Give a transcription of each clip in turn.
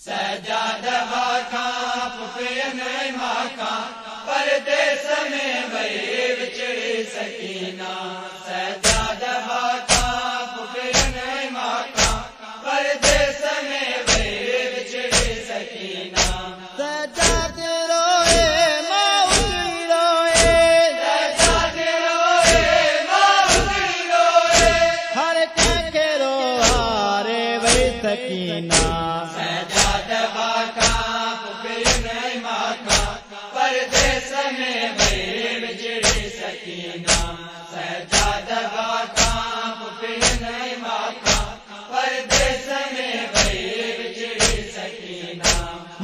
सजादवा खां पुफियन मां खां परदेस में वई विछड़ी सकीना सजादवा खां पुफियन मां खां परदेस में वई विछड़ी सकीना सजाद रोए मां उजड़ी रोए सजाद रोए मां उजड़ी रोए हर कंहिंखे रोआरे वई सकीना सजादवा खां पुफियन मां खां परदेस में वई विछड़ी सकीना सजादवा खां पुफियन मां खां परदेस में वई विछड़ी सकीना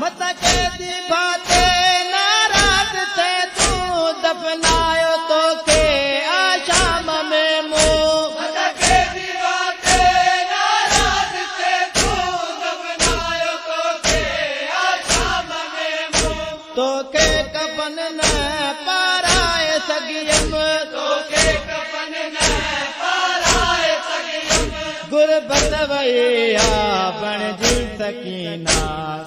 मत कैदी बाते नाराज थे तू दफनायो तोखे आशाम में मुंह के दीवाते नाराज थे तू दफनायो तोखे आशाम में मुंह तोखे कफन न पाराए सगियम तोखे कफन न पाराए सगियम गुरबत वैया बणजी सकीना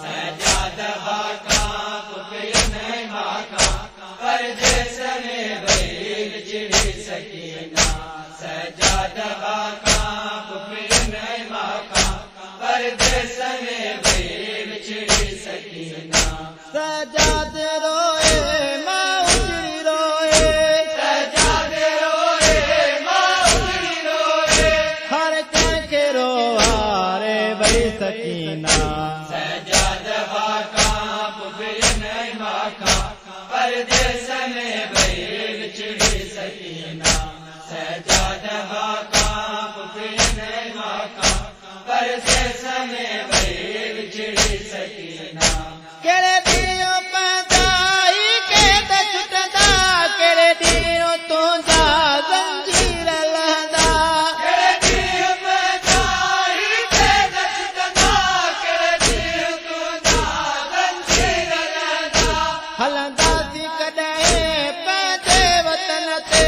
सजादवा खां पुफियन मां खां परदेस में वई विछड़ी सकीना सजादवा खां पुफियन मां खां परदेस में वई विछड़ी सकीना सजाद रोए मां उजड़ी रोए सजाद रोए मां उजड़ी रोए हर कंहिंखे रोआरे वई सकीना सजादवा खां पुफियन मां खां परदेस में वई विछड़ी सकीना सजादवा खां पुफियन मां खां परदेस में वई विछड़ी सकीना कहिड़े ॾींहुं पंहिंजाई कैद छुटंदा कहिड़े ॾींहुं तुंहिंजा ज़ंजीर लहंदा कहिड़े ॾींहुं पंहिंजाई कैद छुटंदा कहिड़े ॾींहुं तुंहिंजा ज़ंजीर लहंदा हलंदासीं कॾहिं पंहिंजे वतन ते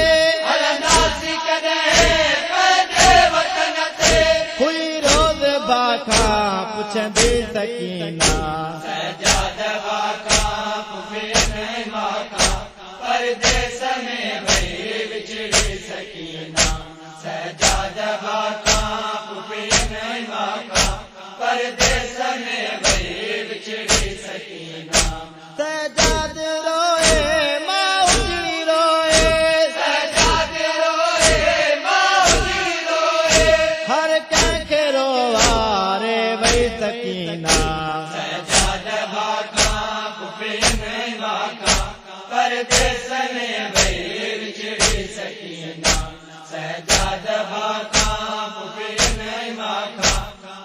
हलंदासीं कॾहिं पंहिंजे वतन ते हुई रोज़ बाखा पुछंदी सकीना सजादवा खां पुफियन मां खां परदेस में वई विछड़ी सकीना सजादवा खां पुफियन मां खां परदेस में वई विछड़ी सकीना सजाद रोए मां उजड़ी रोए सजाद रोए मां उजड़ी रोए हर कंहिंखे रोआरे वई सकीना सजादवा खां पुफियन मां खां परदेस में वई विछड़ी सकीना सजादवा खां पुफियन मां खां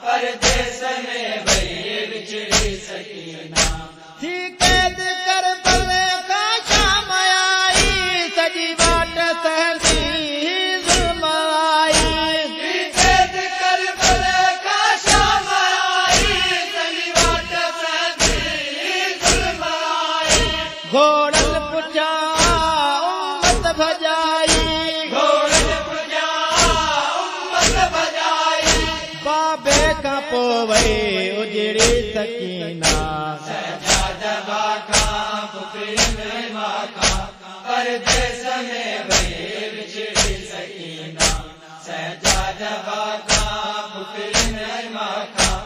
परदेस में वई विछड़ी सकीना थी कैद करबल खां शाम आई सॼी वाट सहंदी ज़ुल्म आई कैद करबल खां शाम आई सॼी वाट सहंदी ज़ुल्म आई घोड़न पुठियां उम्मत भॼाई घोड़न पुॼा उम्मत भॼाई बाबे खां पोइ वई उजड़ी सकीना सजादवा खां पुफियन मां खां परदेस में वई विछड़ी सकीना सजादवा खां पुफियन मां खां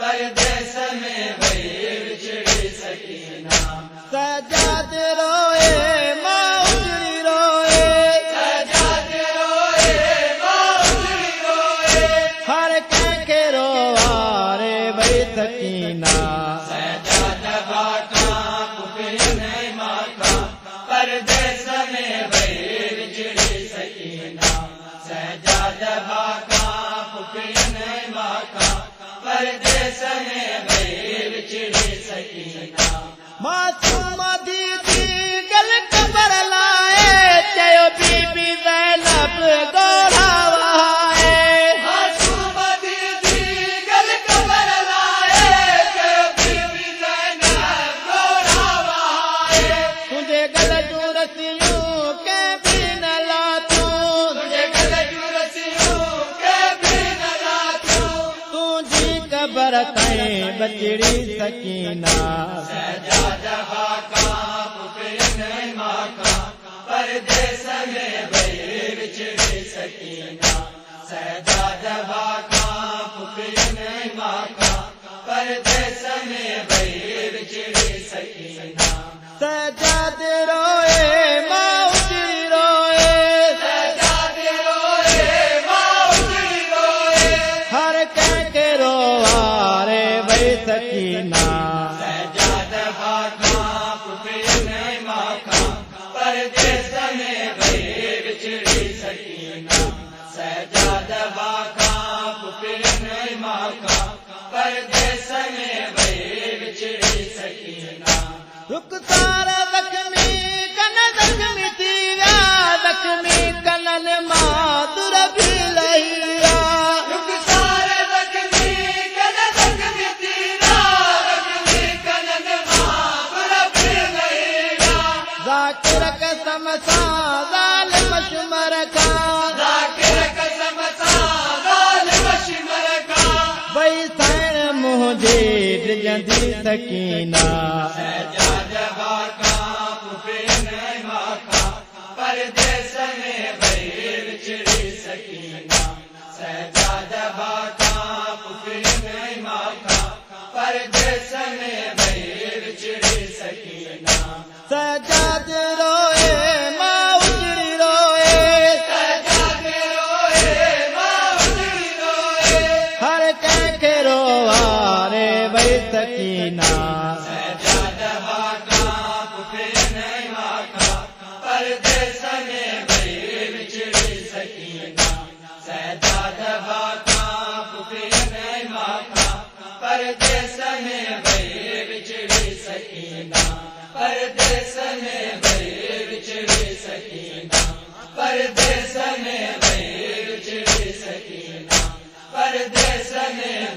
परदेस में वई विछड़ी सकीना सजाद रोए मां उजड़ी रोए सजाद रोए मां उजड़ी रोए हर कंहिंखे रोआरे वई सकीना सजादवा खां पुफियन मां खां परदेस में वई विछड़ी सकीना सजादवा खां पुफियन मां खां परदेस में वई विछड़ी सकीना मासूम दीदी गल कबर लाए चयो बीबी ज़ैनब ॻोढ़ा वहाए मासूम दीदी गल कबर लाए चयो बीबी ज़ैनब ॻोढ़ा वहाए तुंहिंजे गल जूं रसियूं कंहिं बि न लाथूं तुंहिंजे गल जूं रसियूं कंहिं बि न लाथियूं तुंहिंजी क़बर ताईं में बचड़ी सकीना सजाद बाका पुपिन माका परदेस में भई विछड़ी सकीना सजाद बाका पुपिन माका परदेस में भई विछड़ी सकीना सजाद रोए मां उजड़ी रोए सजाद रोए मां उजड़ी रोए हर कंहिंखे रोवारे वई सकीना सजाद बाका पुपिन माका परदेस में भई विछड़ी सकीना सजाद बाका पुपिन माका परदेस में भई विछड़ी सकीना रुखसार ज़ख्मी कन ज़ख्मी थी विया ज़ख्मी कनन मां दुर बि लही विया रुखसार ज़ख्मी कन ज़ख्मी थी विया ज़ख्मी कनन मां दुर बि लही विया ज़ाकिर कसम सां ज़ालिम शुमर खां ज़ाकिर कसम सां ज़ालिम शुमर खां वई साइण मुंहिंजे डिॼंदी सकीना सजाद बाका पुपिन माका परदेस में भई विछड़ी सकीना सजाद बाका पुपिन माका परदेस में भई विछड़ी सकीना सजाद रोए मां उजड़ी रोए सजाद रोए मां उजड़ी रोए हर कंहिंखे रोवारे वई सकीना सजाद बाका पुपिन माका परदेस में भई विछड़ी सकीना सजाद बाका पुपिन माका परदेस में भई विछड़ी सकीना परदेस में भई विछड़ी सकीना परदेस में भई विछड़ी सकीना परदेस में